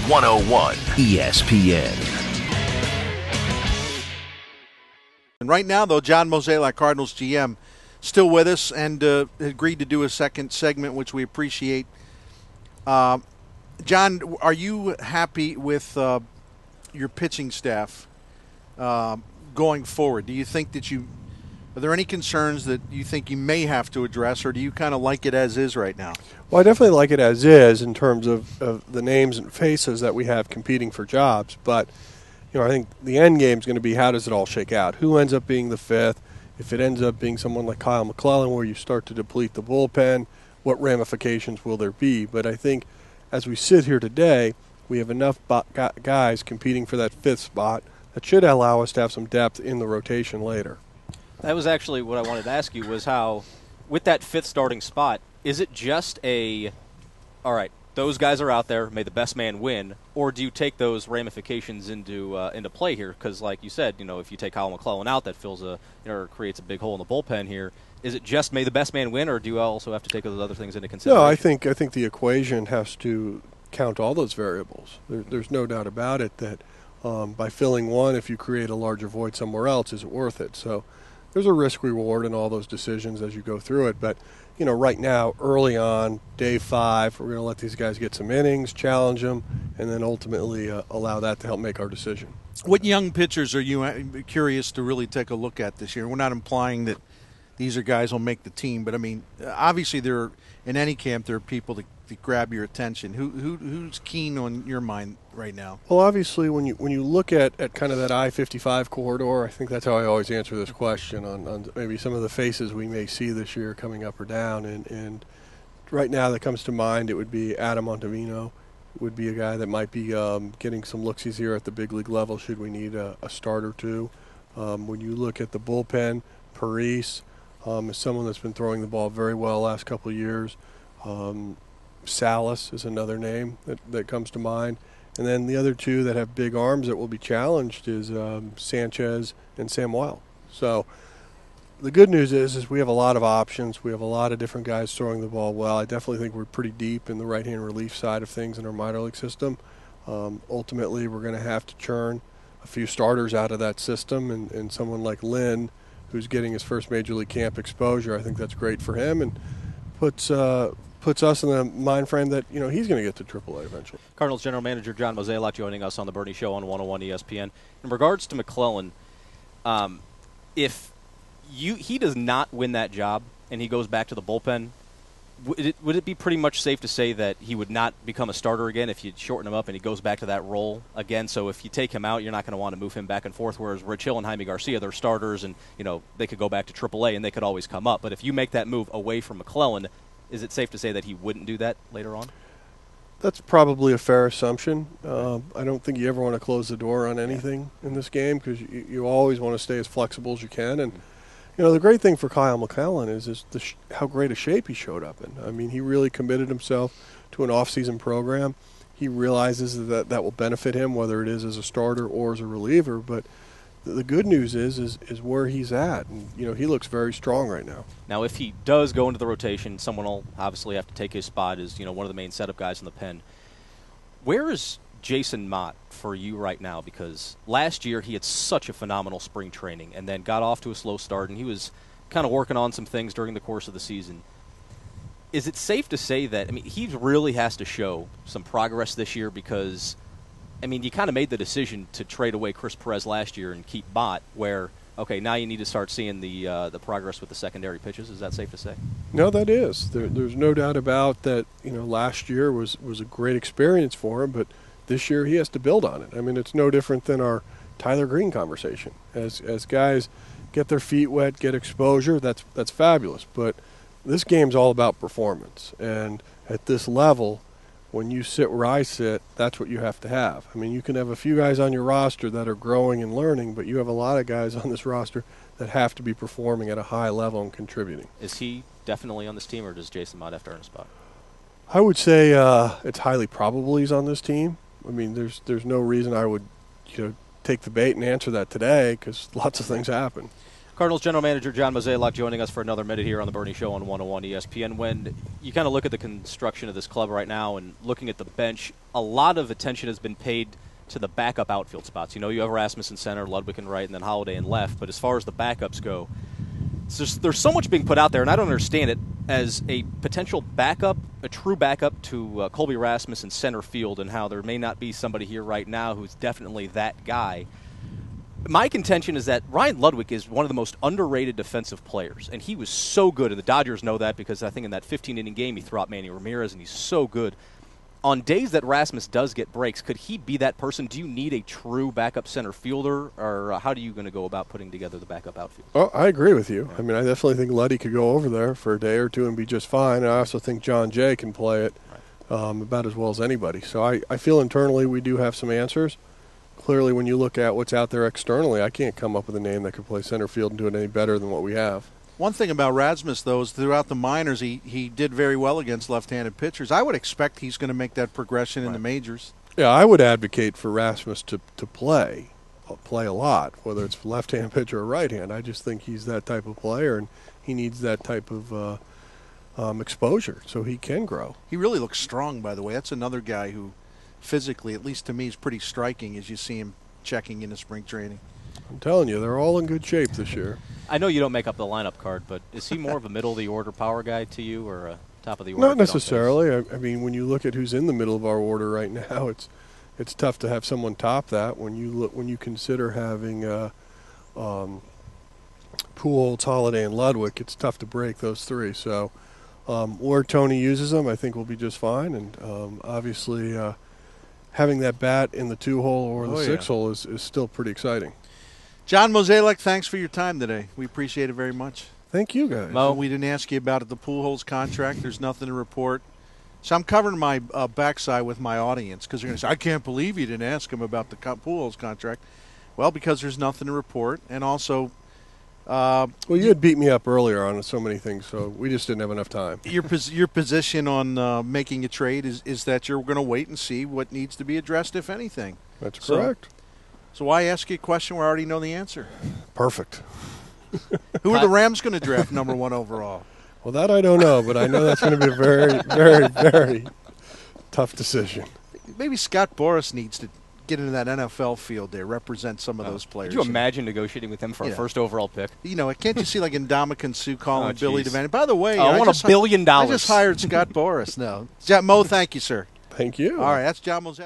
101 ESPN. And right now, though, John Mozeliak, Cardinals GM, still with us and agreed to do a second segment, which we appreciate. John, are you happy with your pitching staff going forward? Do you think that are there any concerns that you think you may have to address, or do you kind of like it as is right now? Well, I definitely like it as is in terms of the names and faces that we have competing for jobs. But, I think the end game is going to be how does it all shake out? Who ends up being the fifth? If it ends up being someone like Kyle McClellan where you start to deplete the bullpen, what ramifications will there be? But I think as we sit here today, we have enough guys competing for that fifth spot that should allow us to have some depth in the rotation later. That was actually what I wanted to ask you, was how, with that fifth starting spot, is it just all right, those guys are out there, may the best man win, or do you take those ramifications into play here? Because, like you said, if you take Kyle McClellan out, that fills creates a big hole in the bullpen here. Is it just may the best man win, or do you also have to take those other things into consideration? No, I think the equation has to count all those variables. There's no doubt about it that by filling one, if you create a larger void somewhere else, is it worth it? So there's a risk-reward in all those decisions as you go through it. But, right now, early on, day 5, we're going to let these guys get some innings, challenge them, and then ultimately allow that to help make our decision. What young pitchers are you curious to really take a look at this year? We're not implying that these are guys who will make the team, but, obviously in any camp there are people that grab your attention. Who's keen on your mind right now? Well, obviously, when you look at kind of that I-55 corridor, I think that's how I always answer this question on maybe some of the faces we may see this year coming up or down. And right now that comes to mind, it would be Adam Ottavino. Would be a guy that might be getting some looksies here at the big league level should we need a start or two. When you look at the bullpen, Parise is someone that's been throwing the ball very well the last couple of years. Salas is another name that comes to mind. And then the other two that have big arms that will be challenged is Sanchez and Samuel. So the good news is we have a lot of options. We have a lot of different guys throwing the ball well. I definitely think we're pretty deep in the right-hand relief side of things in our minor league system. Ultimately, we're going to have to churn a few starters out of that system, and someone like Lynn, who's getting his first major league camp exposure, I think that's great for him and puts us in the mind frame that he's going to get to AAA eventually. Cardinals general manager John Mozeliak joining us on the Bernie Show on 101 ESPN. In regards to McClellan, if he does not win that job and he goes back to the bullpen, would it be pretty much safe to say that he would not become a starter again if you shorten him up and he goes back to that role again? So if you take him out, you're not going to want to move him back and forth, whereas Rich Hill and Jaime Garcia, they're starters, and they could go back to AAA and they could always come up. But if you make that move away from McClellan, is it safe to say that he wouldn't do that later on? That's probably a fair assumption. I don't think you ever want to close the door on anything in this game because you always want to stay as flexible as you can. And the great thing for Kyle McClellan is how great a shape he showed up in. I mean, he really committed himself to an off-season program. He realizes that will benefit him, whether it is as a starter or as a reliever. But the good news is where he's at. And, he looks very strong right now. Now, if he does go into the rotation, someone will obviously have to take his spot as, one of the main setup guys in the pen. Where is Jason Mott for you right now? Because last year he had such a phenomenal spring training and then got off to a slow start, and he was kind of working on some things during the course of the season. Is it safe to say that, he really has to show some progress this year because, you kind of made the decision to trade away Chris Perez last year and keep Mott, where, okay, now you need to start seeing the progress with the secondary pitches. Is that safe to say? No, that is. There's no doubt about that. Last year was a great experience for him, but this year he has to build on it. It's no different than our Tyler Green conversation. As guys get their feet wet, get exposure, that's fabulous. But this game's all about performance. And at this level, when you sit where I sit, that's what you have to have. You can have a few guys on your roster that are growing and learning, but you have a lot of guys on this roster that have to be performing at a high level and contributing. Is he definitely on this team, or does Jason Mott have to earn a spot? I would say it's highly probable he's on this team. There's no reason I would take the bait and answer that today because lots of things happen. Cardinals general manager John Mozeliak joining us for another minute here on the Bernie Show on 101 ESPN. When you kind of look at the construction of this club right now and looking at the bench, a lot of attention has been paid to the backup outfield spots. You know, you have Rasmus in center, Ludwig in right, and then Holiday in left. But as far as the backups go, there's so much being put out there, and I don't understand it, as a potential backup, a true backup to Colby Rasmus in center field, and how there may not be somebody here right now who's definitely that guy. My contention is that Ryan Ludwig is one of the most underrated defensive players, and he was so good, and the Dodgers know that because I think in that 15-inning game he threw out Manny Ramirez, and he's so good. On days that Rasmus does get breaks, could he be that person? Do you need a true backup center fielder, or how are you going to go about putting together the backup outfield? Well, I agree with you. I mean, I definitely think Luddy could go over there for a day or two and be just fine. And I also think John Jay can play it about as well as anybody. So I feel internally we do have some answers. Clearly, when you look at what's out there externally, I can't come up with a name that could play center field and do it any better than what we have. One thing about Rasmus, though, is throughout the minors, he did very well against left-handed pitchers. I would expect he's going to make that progression in the majors. Yeah, I would advocate for Rasmus to play a lot, whether it's left-hand pitcher or right-hand. I just think he's that type of player, and he needs that type of exposure so he can grow. He really looks strong, by the way. That's another guy who physically, at least to me, is pretty striking as you see him checking into spring training. I'm telling you, they're all in good shape this year. I know you don't make up the lineup card, but is he more of a middle-of-the-order power guy to you or a top-of-the-order? Not necessarily. I mean, when you look at who's in the middle of our order right now, it's tough to have someone top that. When you consider having Pujols, Holiday, and Ludwig, it's tough to break those three. So where Tony uses them, I think will be just fine. And obviously having that bat in the 2-hole or the 6-hole is still pretty exciting. John Mozeliak, thanks for your time today. We appreciate it very much. Thank you, guys. Mo, we didn't ask you about it, the Pujols contract. There's nothing to report. So I'm covering my backside with my audience because they're going to say, I can't believe you didn't ask him about the Pujols contract. Well, because there's nothing to report. And also well, you had beat me up earlier on so many things, so we just didn't have enough time. Your position on making a trade is that you're going to wait and see what needs to be addressed, if anything. That's correct. So why ask you a question where I already know the answer? Perfect. Who are the Rams going to draft number 1 overall? Well, that I don't know, but I know that's going to be a very, very, very tough decision. Maybe Scott Boras needs to get into that NFL field there, represent some of those players. Could you imagine negotiating with him for a first overall pick? You know, can't you see like Ndamukong Suh calling Billy Devaney? By the way, I want $1 billion. I just hired Scott Boras. No. Mo, thank you, sir. Thank you. All right, that's John Mozeliak.